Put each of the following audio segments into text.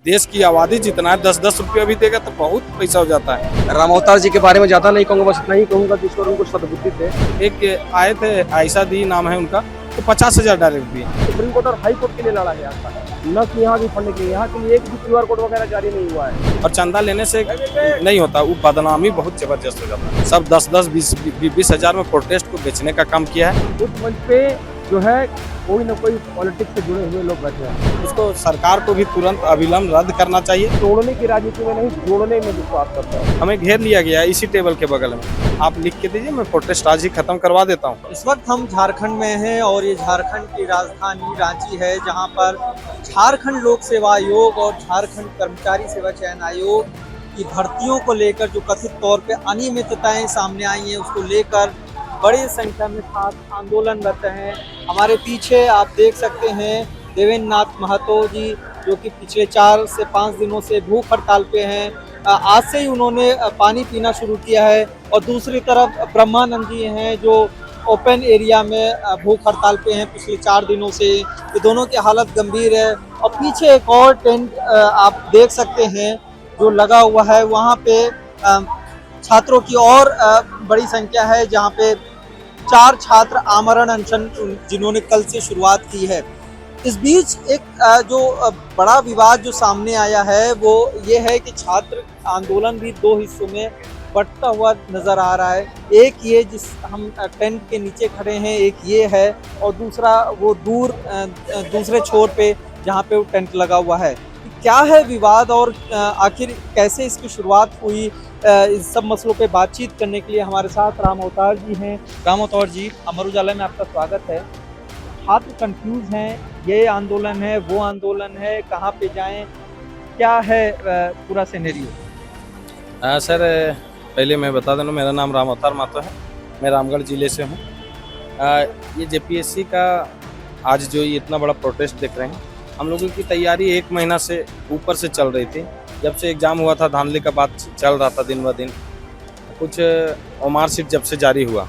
देश की आबादी जितना है 10-10 रुपया भी देगा तो बहुत पैसा हो जाता है। राम अवतार जी के बारे में ज्यादा नहीं कहूंगा, बस इतना ही कहूंगा कि ईश्वर उनको सद्बुद्धि दे। एक आए थे आयशा दी नाम है उनका, तो 50,000 डायरेक्ट दिए। सुप्रीम कोर्ट और हाई कोर्ट के लिए लड़ा गया था, न कि यहाँ की फंड के लिए। यहाँ के लिए एक भी QR कोड वगैरह जारी नहीं हुआ है। और चंदा लेने से नहीं होता, वो बदनामी बहुत जबरदस्त हो जाता है। सब 10-10, 20-20 हजार में प्रोटेस्ट को बेचने का काम किया है। उस मंच पे जो है कोई न कोई पॉलिटिक्स से जुड़े हुए लोग बैठे हैं। उसको सरकार को भी तुरंत अविलंब रद्द करना चाहिए। तोड़ने की राजनीति में नहीं, जोड़ने में विश्वास करता है। हमें घेर लिया गया है इसी टेबल के बगल में। आप लिख के दीजिए, मैं प्रोटेस्ट आज ही खत्म करवा देता हूँ। इस वक्त हम झारखंड में हैं और ये झारखंड की राजधानी रांची है, जहां पर झारखंड लोक सेवा आयोग और झारखंड कर्मचारी सेवा चयन आयोग की भर्तियों को लेकर जो कथित तौर पे अनियमितताएं सामने आई हैं, उसको लेकर बड़ी संख्या में छात्र आंदोलनरत हैं। हमारे पीछे आप देख सकते हैं देवेंद्र नाथ महतो जी, जो कि पिछले 4 से 5 दिनों से भूख हड़ताल पे हैं। आज से ही उन्होंने पानी पीना शुरू किया है। और दूसरी तरफ ब्रह्मानंद जी हैं, जो ओपन एरिया में भूख हड़ताल पे हैं पिछले 4 दिनों से। ये दोनों की हालत गंभीर है। और पीछे एक और टेंट आप देख सकते हैं जो लगा हुआ है, वहाँ पे छात्रों की और बड़ी संख्या है, जहाँ पे 4 छात्र आमरण अनशन जिन्होंने कल से शुरुआत की है। इस बीच एक जो बड़ा विवाद जो सामने आया है वो ये है कि छात्र आंदोलन भी 2 हिस्सों में बंटता हुआ नजर आ रहा है। एक ये जिस हम टेंट के नीचे खड़े हैं, एक ये है, और दूसरा वो दूर दूसरे छोर पे जहाँ पे वो टेंट लगा हुआ है। क्या है विवाद और आखिर कैसे इसकी शुरुआत हुई, इस सब मसलों पे बातचीत करने के लिए हमारे साथ राम अवतार जी हैं। राम अवतार जी, अमर उजाला में आपका स्वागत है। छात्र कंफ्यूज हैं, ये आंदोलन है, वो आंदोलन है, कहाँ पे जाएं, क्या है पूरा सिनेरियो? सर, पहले मैं बता दूँ, मेरा नाम राम अवतार महतो है, मैं रामगढ़ जिले से हूँ। ये JPSC का आज जो ये इतना बड़ा प्रोटेस्ट देख रहे हैं, हम लोगों की तैयारी 1 महीना से ऊपर से चल रही थी। जब से एग्ज़ाम हुआ था, धांधली का बात चल रहा था दिन ब दिन। कुछ मार्कशीट जब से जारी हुआ,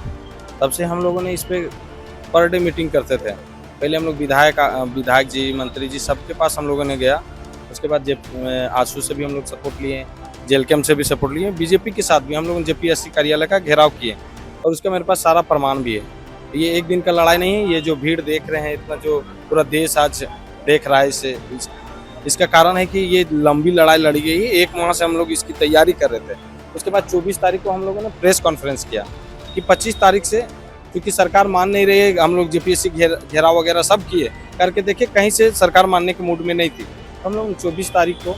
तब से हम लोगों ने इस पर पर डे मीटिंग करते थे। पहले हम लोग विधायक जी, मंत्री जी, सबके पास हम लोगों ने गया। उसके बाद आशू से भी हम लोग सपोर्ट लिए, जेलकेम से भी सपोर्ट लिए, बीजेपी के साथ भी हम लोगों ने JPSC कार्यालय का घेराव किए, और उसका मेरे पास सारा प्रमाण भी है। ये एक दिन का लड़ाई नहीं है। ये जो भीड़ देख रहे हैं, इतना जो पूरा देश आज देख रहा है, इसका कारण है कि ये लंबी लड़ाई लड़ी गई है। 1 माह से हम लोग इसकी तैयारी कर रहे थे। उसके बाद 24 तारीख को हम लोगों ने प्रेस कॉन्फ्रेंस किया कि 25 तारीख से, क्योंकि सरकार मान नहीं रही है, हम लोग JPSC घेराव वगैरह सब किए, करके देखे, कहीं से सरकार मानने के मूड में नहीं थी। हम लोग 24 तारीख को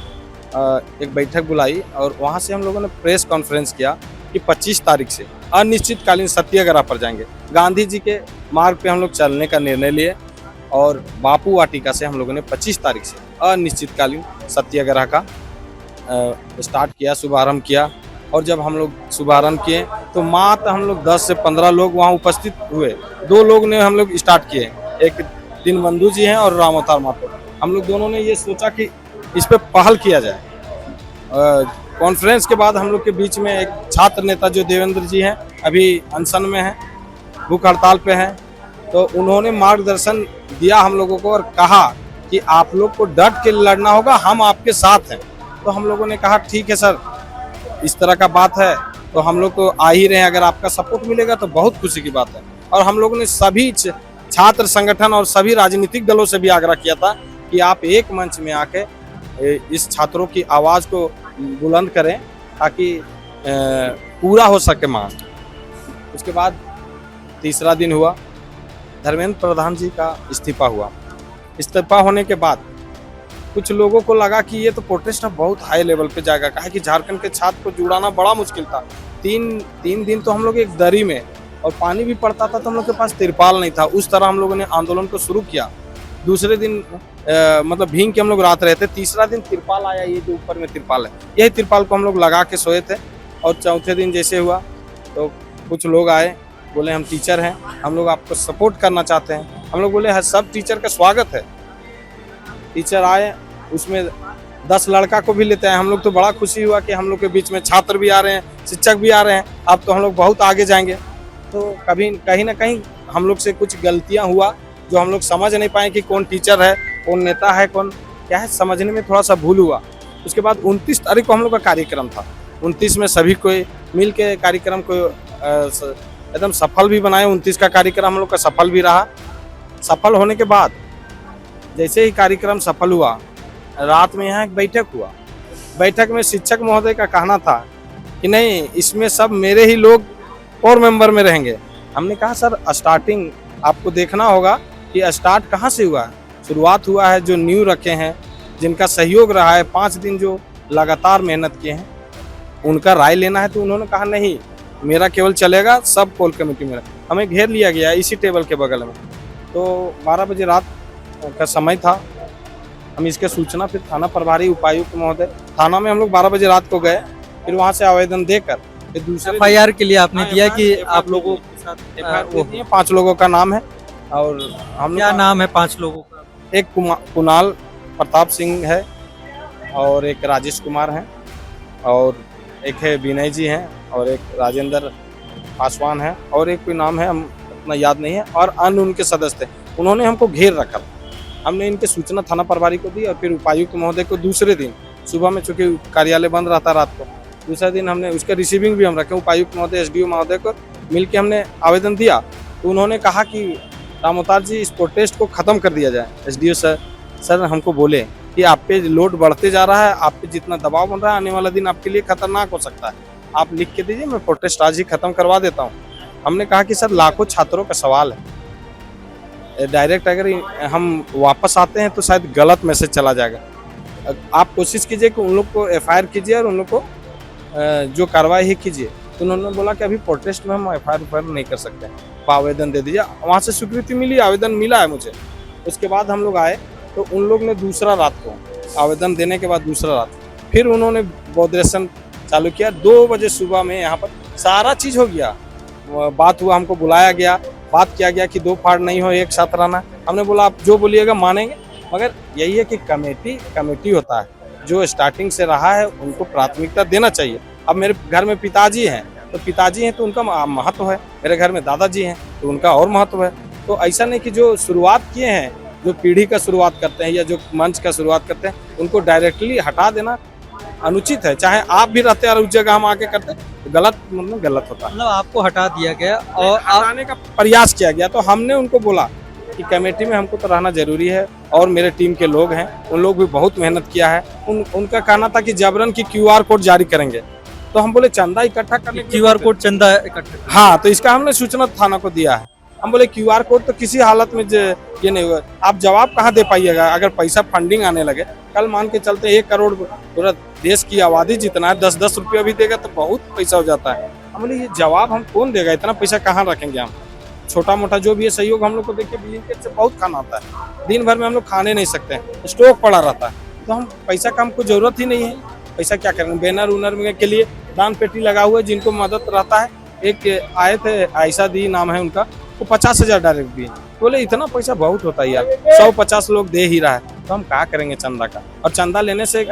एक बैठक बुलाई और वहाँ से हम लोगों ने प्रेस कॉन्फ्रेंस किया कि 25 तारीख से अनिश्चितकालीन सत्याग्रह पर जाएंगे। गांधी जी के मार्ग पे हम लोग चलने का निर्णय लिए, और बापू वाटिका से हम लोगों ने 25 तारीख से अनिश्चितकालीन सत्याग्रह का स्टार्ट किया, शुभारंभ किया। और जब हम लोग शुभारंभ किए तो मात्र हम लोग 10 से 15 लोग वहाँ उपस्थित हुए। 2 लोग ने हम लोग स्टार्ट किए, एक दीनबंधु जी हैं और राम अवतार महतो। हम लोग दोनों ने ये सोचा कि इस पर पहल किया जाए। कॉन्फ्रेंस के बाद हम लोग के बीच में एक छात्र नेता जो देवेंद्र जी हैं, अभी अनशन में हैं, भूख हड़ताल पे हैं, तो उन्होंने मार्गदर्शन दिया हम लोगों को और कहा कि आप लोग को डट के लड़ना होगा, हम आपके साथ हैं। तो हम लोगों ने कहा ठीक है सर, इस तरह का बात है तो हम लोग तो आ ही रहे हैं, अगर आपका सपोर्ट मिलेगा तो बहुत खुशी की बात है। और हम लोगों ने सभी छात्र संगठन और सभी राजनीतिक दलों से भी आग्रह किया था कि आप एक मंच में आके इस छात्रों की आवाज़ को बुलंद करें, ताकि पूरा हो सके मांग। उसके बाद तीसरा दिन हुआ, धर्मेंद्र प्रधान जी का इस्तीफा हुआ। इस्तीफा होने के बाद कुछ लोगों को लगा कि ये तो प्रोटेस्ट बहुत हाई लेवल पे जाएगा, कहा कि झारखंड के छात्र को जुड़ाना बड़ा मुश्किल था। 3 दिन तो हम लोग एक दरी में, और पानी भी पड़ता था तो हम लोग के पास तिरपाल नहीं था। उस तरह हम लोगों ने आंदोलन को शुरू किया। दूसरे दिन मतलब भींग के हम लोग रात रहे थे। तीसरा दिन तिरपाल आया, ये जो ऊपर में तिरपाल है, यही तिरपाल को हम लोग लगा के सोए थे। और चौथे दिन जैसे हुआ तो कुछ लोग आए, बोले हम टीचर हैं, हम लोग आपको सपोर्ट करना चाहते हैं। हम लोग बोले हर सब टीचर का स्वागत है। टीचर आए, उसमें 10 लड़का को भी लेते हैं। हम लोग तो बड़ा खुशी हुआ कि हम लोग के बीच में छात्र भी आ रहे हैं, शिक्षक भी आ रहे हैं, अब तो हम लोग बहुत आगे जाएंगे। तो कभी कहीं ना कहीं हम लोग से कुछ गलतियां हुआ जो हम लोग समझ नहीं पाए कि कौन टीचर है, कौन नेता है, कौन क्या है समझने में थोड़ा सा भूल हुआ। उसके बाद 29 तारीख को हम लोग का कार्यक्रम था। 29 में सभी कोई मिल के कार्यक्रम को एकदम सफल भी बनाए। 29 का कार्यक्रम हम लोग का सफल भी रहा। सफल होने के बाद जैसे ही कार्यक्रम सफल हुआ, रात में यहाँ एक बैठक हुआ। बैठक में शिक्षक महोदय का कहना था कि नहीं, इसमें सब मेरे ही लोग और मेंबर में रहेंगे। हमने कहा सर स्टार्टिंग आपको देखना होगा कि स्टार्ट कहाँ से हुआ है। शुरुआत हुआ है जो न्यू रखे हैं, जिनका सहयोग रहा है, 5 दिन जो लगातार मेहनत किए हैं, उनका राय लेना है। तो उन्होंने कहा नहीं, मेरा केवल चलेगा, सब कोल कमेटी में। हमें घेर लिया गया इसी टेबल के बगल में। तो 12 बजे रात का समय था। हम इसके सूचना फिर थाना प्रभारी उपायुक्त महोदय, थाना में हम लोग 12 बजे रात को गए। फिर वहाँ से आवेदन देकर फिर दूसरे FIR के लिए आपने दिया कि आप लोगों के साथ FIR दिए। 5 लोगों का नाम है। और हम क्या नाम है 5 लोगों का? एक कुणाल प्रताप सिंह है, और एक राजेश कुमार हैं, और एक है विनय जी हैं, और एक राजेंद्र पासवान है, और एक कोई नाम है हम उतना याद नहीं है, और अन्य उनके सदस्य थे। उन्होंने हमको घेर रखा। हमने इनके सूचना थाना प्रभारी को दी, और फिर उपायुक्त महोदय को दूसरे दिन सुबह में, चूँकि कार्यालय बंद रहता रात को, दूसरे दिन हमने उसका रिसीविंग भी हम रखे। उपायुक्त महोदय SDO महोदय को मिलकर हमने आवेदन दिया। तो उन्होंने कहा कि रामअवतार जी, इस प्रोटेस्ट को ख़त्म कर दिया जाए। SDO सर हमको बोले कि आप पे लोड बढ़ते जा रहा है, आप पे जितना दबाव बन रहा है, आने वाला दिन आपके लिए खतरनाक हो सकता है, आप लिख के दीजिए, मैं प्रोटेस्ट आज ही खत्म करवा देता हूँ। हमने कहा कि सर लाखों छात्रों का सवाल है, डायरेक्ट अगर हम वापस आते हैं तो शायद गलत मैसेज चला जाएगा। आप कोशिश कीजिए कि उन लोग को FIR कीजिए और उन लोग को जो कार्रवाई है कीजिए। तो उन्होंने बोला कि अभी प्रोटेस्ट में हम FIR नहीं कर सकते, आप आवेदन दे दीजिए। वहाँ से स्वीकृति मिली, आवेदन मिला है मुझे। उसके बाद हम लोग आए तो उन लोग ने दूसरा रात को आवेदन देने के बाद दूसरा रात फिर उन्होंने बॉडरेशन चालू किया। 2 बजे सुबह में यहाँ पर सारा चीज़ हो गया, बात हुआ, हमको बुलाया गया, बात किया गया कि 2 फाड़ नहीं हो, एक साथ रहना। हमने बोला आप जो बोलिएगा मानेंगे, मगर यही है कि कमेटी होता है, जो स्टार्टिंग से रहा है उनको प्राथमिकता देना चाहिए। अब मेरे घर में पिताजी हैं, तो पिताजी हैं तो उनका महत्व है, मेरे घर में दादाजी हैं तो उनका और महत्व है। तो ऐसा नहीं कि जो शुरुआत किए हैं, जो पीढ़ी का शुरुआत करते हैं या जो मंच का शुरुआत करते हैं, उनको डायरेक्टली हटा देना अनुचित है। चाहे आप भी रहते और उस जगह हम आके करते तो गलत होता है। मतलब आपको हटा दिया गया और हटाने का प्रयास किया गया। तो हमने उनको बोला कि कमेटी में हमको तो रहना जरूरी है, और मेरे टीम के लोग हैं, उन लोग भी बहुत मेहनत किया है। उनका कहना था कि जबरन की QR कोड जारी करेंगे। तो हम बोले चंदा इकट्ठा करने, QR कोड चंदा इकट्ठा, हाँ, तो इसका हमने सूचना थाना को दिया है। हम बोले QR कोड तो किसी हालत में ये नहीं हुआ, आप जवाब कहाँ दे पाइएगा अगर पैसा फंडिंग आने लगे। कल मान के चलते 1 करोड़ पूरा देश की आबादी जितना है, 10-10 रुपया भी देगा तो बहुत पैसा हो जाता है। हम बोले ये जवाब हम कौन देगा, इतना पैसा कहाँ रखेंगे हम। छोटा मोटा जो भी है सहयोग हम लोग को देखिए, ब्लिंकिट से बहुत खाना आता है, दिन भर में हम लोग खाने नहीं सकते, स्टॉक पड़ा रहता है। तो हम पैसा का हमको जरूरत ही नहीं है, पैसा क्या करेंगे। बैनर उनर के लिए दान पेटी लगा हुआ है, जिनको मदद रहता है। एक आए थे आयशा दी नाम है उनका, वो 50,000 डायरेक्ट दिए। बोले इतना पैसा बहुत होता है यार, 150 लोग दे ही रहा है, तो हम क्या करेंगे चंदा का। और चंदा लेने से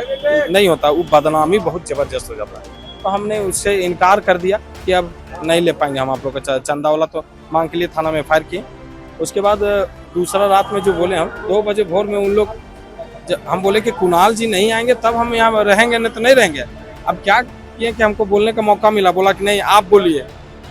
नहीं होता, वो बदनामी बहुत जबरदस्त हो जाता है। तो हमने उससे इनकार कर दिया कि अब नहीं ले पाएंगे हम आप लोग का चंदा वाला। तो मांग के लिए थाना में FIR किए। उसके बाद दूसरा रात में जो बोले हम 2 बजे भोर में उन लोग, हम बोले कि कुणाल जी नहीं आएंगे तब हम यहाँ रहेंगे, नहीं तो नहीं रहेंगे। अब क्या किए कि हमको बोलने का मौका मिला, बोला कि नहीं आप बोलिए।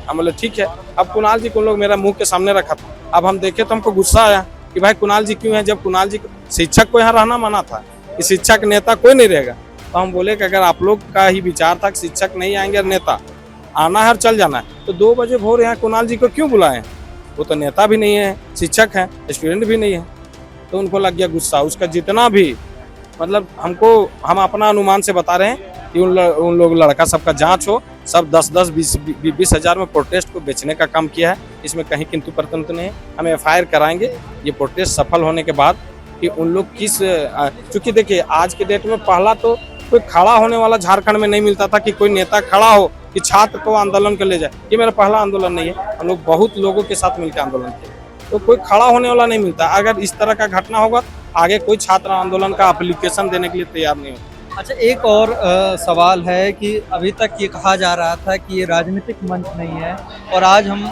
हम बोले ठीक है। अब कुणाल जी को लोग मेरा मुंह के सामने रखा था। अब हम देखे तो हमको गुस्सा आया कि भाई कुणाल जी क्यों है, जब कुणाल जी शिक्षक को यहाँ रहना मना था, कि शिक्षक नेता कोई नहीं रहेगा। तो हम बोले कि अगर आप लोग का ही विचार था कि शिक्षक नहीं आएंगे और नेता आना है और चल जाना है, तो 2 बजे भोर यहाँ कुणाल जी को क्यों बुलाएं। वो तो नेता भी नहीं है, शिक्षक है, स्टूडेंट भी नहीं है। तो उनको लग गया गुस्सा। उसका जितना भी मतलब हम अपना अनुमान से बता रहे हैं कि उन लोग लड़का सबका जांच हो, सब 10-10, 20 हज़ार में प्रोटेस्ट को बेचने का काम किया है। इसमें कहीं किंतु परंतु नहीं है। हम FIR कराएंगे ये प्रोटेस्ट सफल होने के बाद कि उन लोग किस, चूँकि देखिए आज के डेट में पहला तो कोई खड़ा होने वाला झारखंड में नहीं मिलता था कि कोई नेता खड़ा हो कि छात्र को आंदोलन कर ले जाए। ये मेरा पहला आंदोलन नहीं है, हम लोग बहुत लोगों के साथ मिलकर आंदोलन किए, तो कोई खड़ा होने वाला नहीं मिलता। अगर इस तरह का घटना होगा आगे कोई छात्र आंदोलन का एप्लीकेशन देने के लिए तैयार नहीं होगा। अच्छा, एक और सवाल है कि अभी तक ये कहा जा रहा था कि ये राजनीतिक मंच नहीं है, और आज हम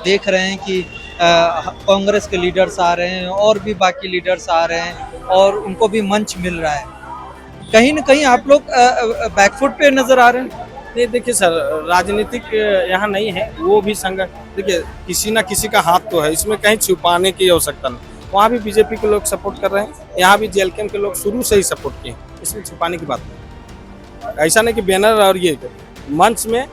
देख रहे हैं कि कांग्रेस के लीडर्स आ रहे हैं और भी बाकी लीडर्स आ रहे हैं और उनको भी मंच मिल रहा है। कहीं ना कहीं आप लोग बैकफुट पे नजर आ रहे हैं। नहीं देखिए सर, राजनीतिक यहाँ नहीं है, वो भी संगठन, देखिए किसी ना किसी का हाथ तो है इसमें, कहीं छुपाने की आवश्यकता नहीं। वहाँ भी बीजेपी के लोग सपोर्ट कर रहे हैं, यहाँ भी जेएलके के लोग शुरू से ही सपोर्ट किए, इसमें छुपाने की बात नहीं। ऐसा नहीं कि बैनर और ये मंच में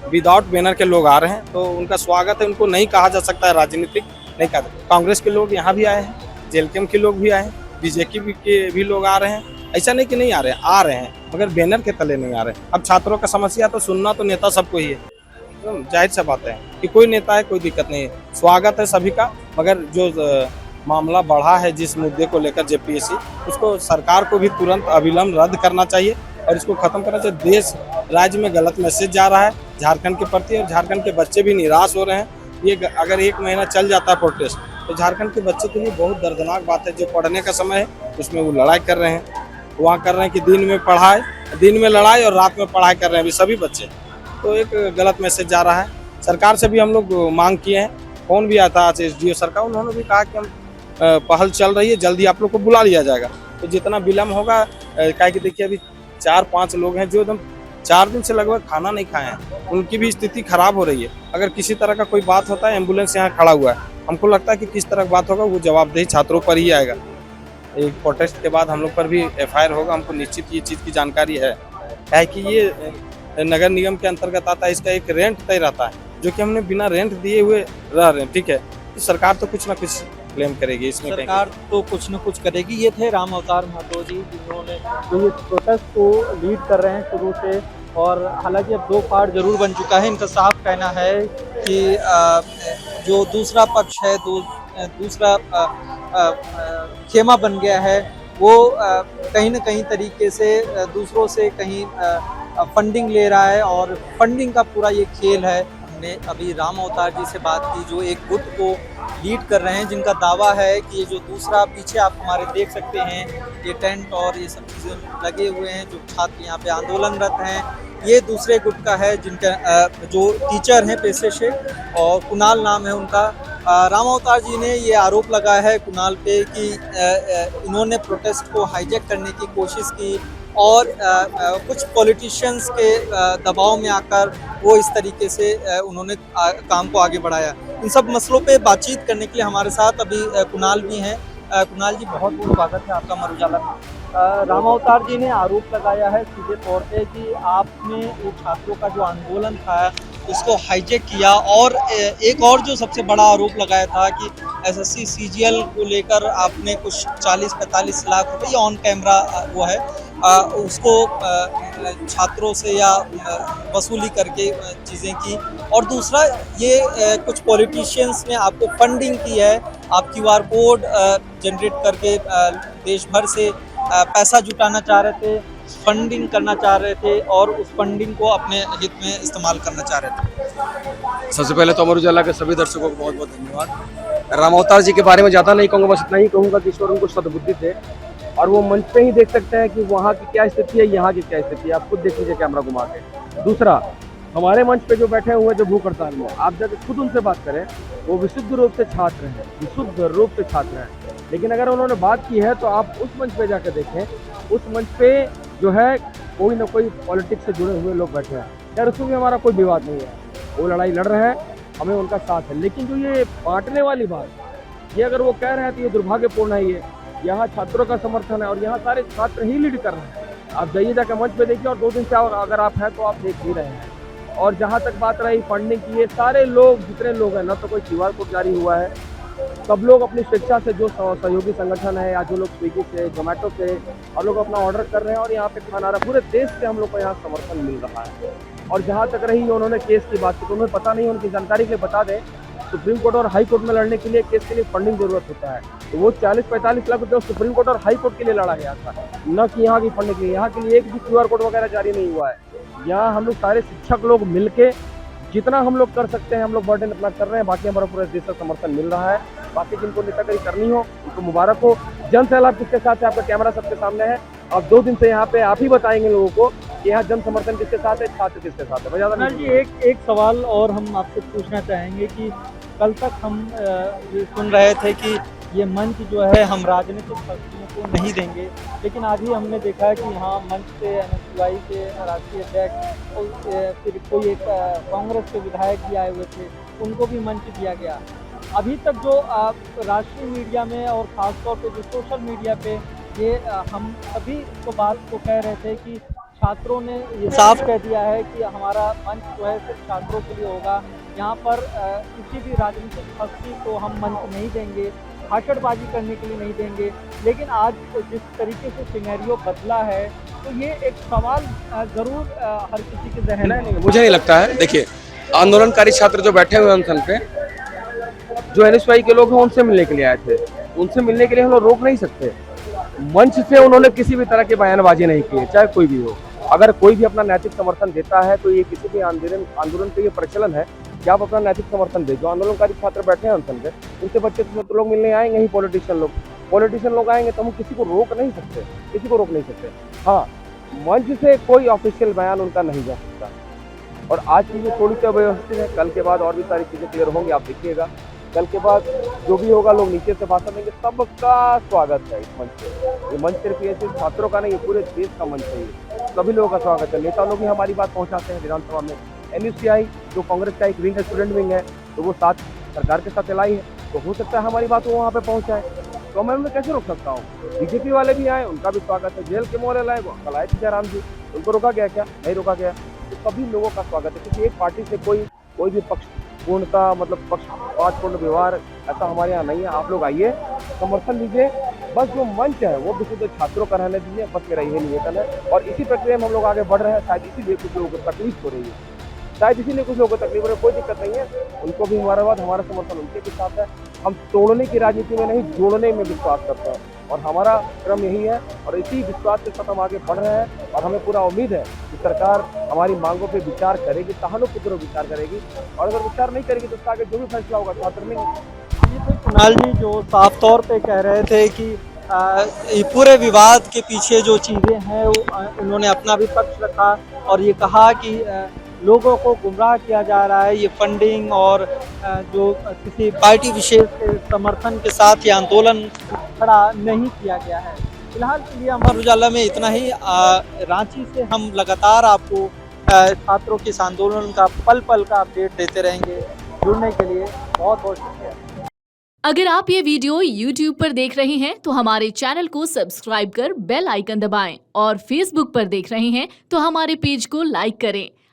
विदाउट बैनर के लोग आ रहे हैं तो उनका स्वागत है, उनको नहीं कहा जा सकता है राजनीतिक, नहीं कहा। कांग्रेस के लोग यहाँ भी आए हैं, जेएलके के लोग भी आए हैं, बीजेपी के भी लोग आ रहे हैं, ऐसा नहीं कि नहीं आ रहे हैं, मगर बैनर के तले नहीं आ रहे हैं। अब छात्रों का समस्या तो सुनना तो नेता सबको ही है, एकदम जाहिर सा बात है कि कोई नेता है, कोई दिक्कत नहीं है, स्वागत है सभी का। मगर जो मामला बढ़ा है जिस मुद्दे को लेकर जेपीएससी, उसको सरकार को भी तुरंत अविलंब रद्द करना चाहिए और इसको खत्म करना चाहिए। देश राज्य में गलत मैसेज जा रहा है झारखंड के प्रति और झारखंड के बच्चे भी निराश हो रहे हैं। ये अगर 1 महीना चल जाता है प्रोटेस्ट तो झारखंड के बच्चे के लिए बहुत दर्दनाक बात है। जो पढ़ने का समय है उसमें वो लड़ाई कर रहे हैं, वहाँ कर रहे हैं कि दिन में पढ़ाई, दिन में लड़ाई और रात में पढ़ाई कर रहे हैं अभी सभी बच्चे, तो एक गलत मैसेज जा रहा है। सरकार से भी हम लोग मांग किए हैं, फोन भी आता है एसडीओ सरकार, उन्होंने भी कहा कि हम पहल चल रही है, जल्दी आप लोग को बुला लिया जाएगा। तो जितना विलम्ब होगा, क्या कि देखिए अभी 4-5 लोग हैं जो एकदम 4 दिन से लगभग खाना नहीं खाए हैं, उनकी भी स्थिति खराब हो रही है। अगर किसी तरह का कोई बात होता है, एम्बुलेंस यहाँ खड़ा हुआ है, हमको लगता है कि किस तरह की बात होगा वो जवाबदेही छात्रों पर ही आएगा। एक प्रोटेस्ट के बाद हम लोग पर भी एफआईआर होगा, हमको निश्चित ये चीज़ की जानकारी है कि ये नगर निगम के अंतर्गत आता है, इसका एक रेंट तय रहता है जो कि हमने बिना रेंट दिए हुए रह रहे हैं, ठीक है। तो सरकार तो कुछ ना कुछ क्लेम करेगी इसमें, सरकार तो कुछ न कुछ करेगी। ये थे राम अवतार महतो जी, जिन्होंने जो इस प्रोटेस्ट को लीड कर रहे हैं शुरू से, और हालांकि अब 2 पार्ट जरूर बन चुका है। इनका साफ कहना है कि जो दूसरा पक्ष है, दूसरा खेमा बन गया है, वो कहीं न कहीं तरीके से दूसरों से कहीं फंडिंग ले रहा है और फंडिंग का पूरा ये खेल है। हमने अभी राम अवतार जी से बात की जो एक गुट को लीड कर रहे हैं, जिनका दावा है कि ये जो दूसरा, पीछे आप हमारे देख सकते हैं ये टेंट और ये सब चीज़ें लगे हुए हैं, जो छात्र यहाँ पे आंदोलनरत हैं, ये दूसरे गुट का है, जिनका जो टीचर हैं पेशे से, और कुणाल नाम है उनका। राम अवतार जी ने ये आरोप लगाया है कुणाल पे कि इन्होंने प्रोटेस्ट को हाईजैक करने की कोशिश की और कुछ पॉलिटिशियंस के दबाव में आकर वो इस तरीके से उन्होंने काम को आगे बढ़ाया। इन सब मसलों पे बातचीत करने के लिए हमारे साथ अभी कुणाल भी हैं। कुणाल जी, बहुत बहुत स्वागत है आपका अमर उजाला में। राम अवतार जी ने आरोप लगाया है सीधे तौर पे कि आपने ये छात्रों का जो आंदोलन था उसको हाईजैक किया, और एक और जो सबसे बड़ा आरोप लगाया था कि एसएससी सीजीएल को लेकर आपने कुछ 40-45 लाख रुपए ऑन कैमरा वो है उसको छात्रों से या वसूली करके चीज़ें की, और दूसरा ये कुछ पॉलिटिशियंस ने आपको फंडिंग की है, आप क्यूआर कोड जनरेट करके देश भर से पैसा जुटाना चाह रहे थे, फंडिंग करना चाह रहे थे और उस फंडिंग को अपने हित में इस्तेमाल करना चाह रहे थे। सबसे पहले तो अमर उजाला के सभी दर्शकों को बहुत बहुत धन्यवाद। राम अवतार जी के बारे में ज़्यादा नहीं कहूँगा, बस इतना ही कहूँगा कि ईश्वर उनको सद्बुद्धि थे, और वो मंच पे ही देख सकते हैं कि वहाँ की क्या स्थिति है, यहाँ की क्या स्थिति है। आप खुद देख लीजिए कैमरा घुमा के। दूसरा, हमारे मंच पे जो बैठे हुए जो भूख हड़ताल में, आप जब खुद उनसे बात करें, वो विशुद्ध रूप से छात्र हैं, विशुद्ध रूप से छात्र हैं। लेकिन अगर उन्होंने बात की है तो आप उस मंच पे जाकर देखें, उस मंच पे जो है कोई ना कोई पॉलिटिक्स से जुड़े हुए लोग बैठे हैं। यार उसमें भी हमारा कोई विवाद नहीं है, वो लड़ाई लड़ रहे हैं, हमें उनका साथ है। लेकिन जो ये बांटने वाली बात, ये अगर वो कह रहे हैं तो ये दुर्भाग्यपूर्ण है। ये यहाँ छात्रों का समर्थन है और यहाँ सारे छात्र ही लीड कर रहे हैं। आप जाइए जाकर मंच पे देखिए, और 2 दिन से अगर आप हैं तो आप देख ही रहे हैं। और जहाँ तक बात रही फंडिंग की, ये सारे लोग, जितने लोग हैं, ना तो कोई क्यूआर कोड जारी हुआ है, सब लोग अपनी स्वेच्छा से, जो सहयोगी संगठन है या जो लोग स्विगी से, जोमेटो से, और लोग अपना ऑर्डर कर रहे हैं और यहाँ पे खाना आ रहा है। पूरे देश से हम लोग को यहाँ समर्थन मिल रहा है। और जहाँ तक रही उन्होंने केस की बात की, तो उन्हें पता नहीं, उनकी जानकारी के लिए बता दें, सुप्रीम कोर्ट और हाई कोर्ट में लड़ने के लिए केस के लिए फंडिंग जरूरत होता है। तो वो 40-45 लाख रुपये सुप्रीम कोर्ट और हाई कोर्ट के लिए लड़ा गया था, न कि यहाँ की फंडिंग के लिए। यहाँ के लिए एक भी क्यूआर कोड वगैरह जारी नहीं हुआ है। यहाँ हम लोग सारे शिक्षक लोग मिलके जितना हम लोग कर सकते हैं, हम लोग बर्डन अपना कर रहे हैं। बाकी हमारा पूरे देश से समर्थन मिल रहा है। बाकी जिनको नेतागिरी करनी हो उनको मुबारक हो। जन सैलाब किसके साथ है, आपका कैमरा सबके सामने है। अब 2 दिन से यहाँ पे आप ही बताएंगे लोगों को कि यहाँ जन समर्थन किसके साथ है, छात्र किसके साथ है। जी, एक सवाल और हम आपसे पूछना चाहेंगे कि कल तक हम ये सुन रहे थे कि ये मंच जो है हम राजनीतिक शक्तियों को नहीं देंगे, लेकिन आज ही हमने देखा है कि हाँ मंच से एनएसयूआई के राष्ट्रीय अध्यक्ष और फिर कोई एक कांग्रेस के विधायक भी आए हुए थे, उनको भी मंच दिया गया। अभी तक जो राष्ट्रीय मीडिया में और ख़ासतौर पे जो सोशल मीडिया पे ये हम सभी को बात को कह रहे थे कि छात्रों ने ये साफ कह दिया है कि हमारा मंच जो है सिर्फ छात्रों के लिए होगा, यहाँ पर किसी भी राजनीतिक हस्ती को हम मंच नहीं देंगे, भाषणबाजी करने के लिए नहीं देंगे। लेकिन आज जिस तरीके से सिनेरियो बदला है तो ये एक सवाल ज़रूर हर किसी के जहन में नहीं, मुझे नहीं लगता है। देखिए, आंदोलनकारी छात्र जो बैठे हुए हैं अनशन पे, जो एनएसयूआई के लोग हैं उनसे मिलने के लिए आए थे, उनसे मिलने के लिए हम लोग रोक नहीं सकते। मंच से उन्होंने किसी भी तरह की बयानबाजी नहीं की है, चाहे कोई भी हो। अगर कोई भी अपना नैतिक समर्थन देता है तो ये किसी भी आंदोलन का ये प्रचलन है कि आप अपना नैतिक समर्थन दे। जो आंदोलनकारी छात्र बैठे हैं अनशन पे, उनसे बच्चे तो लोग मिलने आएंगे ही, पॉलिटिशियन लोग आएंगे, तो हम किसी को रोक नहीं सकते, हाँ मंच से कोई ऑफिशियल बयान उनका नहीं जा सकता। और आज चीज़ें थोड़ी सी अव्यवस्थित है, कल के बाद और भी सारी चीज़ें क्लियर होंगी, आप देखिएगा। कल के बाद जो भी होगा, लोग नीचे से भाषण देंगे, सबका स्वागत है इस मंच पे। ये मंच सिर्फ ये सिर्फ छात्रों का नहीं, ये पूरे देश का मंच है, ये सभी लोगों का स्वागत है। नेता लोग भी हमारी बात पहुंचाते हैं विधानसभा में। एनएसयूआई जो कांग्रेस का एक विंग है, स्टूडेंट विंग है, तो वो साथ सरकार के साथ चलाई है, तो हो सकता है हमारी बात वो वहाँ पे पहुँचाए, तो मैं उन्हें कैसे रोक सकता हूँ। बीजेपी वाले भी आए, उनका भी स्वागत है। जेल के मोहल्ले लाए, वो कल आए थे जयराम जी, उनको रोका गया क्या? नहीं रोका गया। तो सभी लोगों का स्वागत है, क्योंकि एक पार्टी से कोई भी पक्षपूर्णता, मतलब पक्षपातपूर्ण व्यवहार ऐसा हमारे यहाँ नहीं है। आप लोग आइए, समर्थन दीजिए, बस जो मंच है वो विशुद्ध छात्रों का रहने दीजिए, बस मेरा यही निवेदन है। और इसी प्रक्रिया में हम लोग आगे बढ़ रहे हैं, शायद इसीलिए कुछ लोगों को तकलीफ हो रही है, कोई दिक्कत नहीं है। उनको भी हमारा समर्थन उनके भी साथ है। हम तोड़ने की राजनीति में नहीं, जोड़ने में विश्वास करते हैं, और हमारा क्रम यही है, और इसी विश्वास के साथ हम आगे बढ़ रहे हैं। और हमें पूरा उम्मीद है कि सरकार हमारी मांगों पे विचार करेगी, सहानुभूतिपूर्वक विचार करेगी, और अगर विचार नहीं करेगी तो उसका आगे जो भी फैसला होगा छात्र लेंगे। ये तो कुणाल जी जो साफ तौर पे कह रहे थे कि ये पूरे विवाद के पीछे जो चीज़ें हैं वो उन्होंने अपना भी पक्ष रखा और ये कहा कि लोगों को गुमराह किया जा रहा है, ये फंडिंग और जो किसी पार्टी विशेष के समर्थन के साथ ये आंदोलन खड़ा नहीं किया गया है। फिलहाल के लिए अमर उजाला में इतना ही। रांची से हम लगातार आपको छात्रों के इस आंदोलन का पल पल का अपडेट देते रहेंगे। जुड़ने के लिए बहुत बहुत शुक्रिया। अगर आप ये वीडियो YouTube पर देख रहे हैं तो हमारे चैनल को सब्सक्राइब कर बेल आइकन दबाएं और Facebook पर देख रहे हैं तो हमारे पेज को लाइक करें।